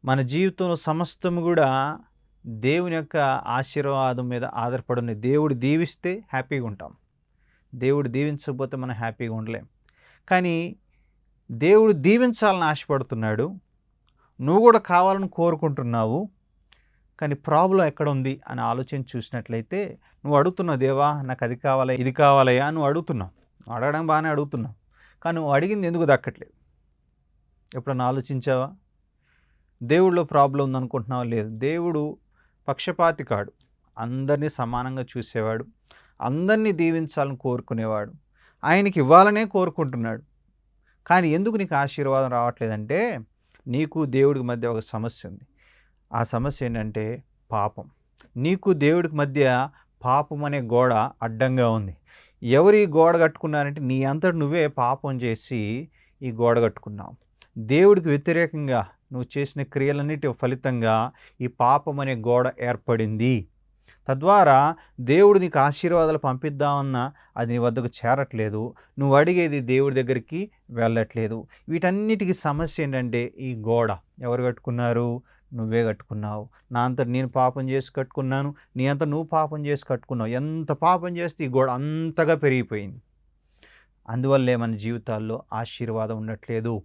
మన జీవితంలో సమస్తము కూడా దేవుని యొక్క ఆశీర్వాదం మీద ఆధారపడి ఉంది. దేవుడు దీవిస్తే హ్యాపీగా ఉంటాం. దేవుడు దీవించకపోతే మనం హ్యాపీగా ఉండలేం. కానీ దేవుడు దీవించాలని ఆశపడుతున్నాడు. నువ్వు కూడా కావాలని కోరుకుంటున్నావు. కానీ ప్రాబ్లం ఎక్కడ ఉంది అని ఆలోచించి చూసినట్లయితే నువ్వు అడుగుతున్నావు, దేవా నాకు అది కావాలి, ఇది కావాలయ్యా నువ్వు అడుగుతున్నావు. అడగడం బాగానే అడుగుతున్నావు. కానీ నువ్వు అడిగింది ఎందుకు దక్కట్లేదు? ఎప్పుడన్నా ఆలోచించావా? దేవుడిలో ప్రాబ్లం ఉందనుకుంటున్నావా? లేదు. దేవుడు పక్షపాతి కాడు. అందరినీ సమానంగా చూసేవాడు. అందరినీ దీవించాలని కోరుకునేవాడు. ఆయనకి ఇవ్వాలనే కోరుకుంటున్నాడు. కానీ ఎందుకు నీకు ఆశీర్వాదం రావట్లేదంటే నీకు దేవుడికి మధ్య ఒక సమస్య ఉంది. ఆ సమస్య ఏంటంటే పాపం. నీకు దేవుడికి మధ్య పాపం అనే గోడ అడ్డంగా ఉంది. ఎవరు ఈ గోడ కట్టుకున్నారంటే నీ అంతట నువ్వే పాపం చేసి ఈ గోడ కట్టుకున్నావు. దేవుడికి వ్యతిరేకంగా నువ్వు చేసిన క్రియలన్నిటి ఫలితంగా ఈ పాపం అనే గోడ ఏర్పడింది. తద్వారా దేవుడు నీకు ఆశీర్వాదాలు పంపిద్దామన్నా అది నీ వద్దకు చేరట్లేదు. నువ్వు అడిగేది దేవుడి దగ్గరికి వెళ్ళట్లేదు. వీటన్నిటికీ సమస్య ఏంటంటే ఈ గోడ ఎవరు కట్టుకున్నారు? నువ్వే కట్టుకున్నావు. నా అంతట నేను పాపం చేసి కట్టుకున్నాను, నీ అంత నువ్వు పాపం చేసి కట్టుకున్నావు. ఎంత పాపం చేస్తే ఈ గోడ అంతగా పెరిగిపోయింది. అందువల్లే మన జీవితాల్లో ఆశీర్వాదం ఉండట్లేదు.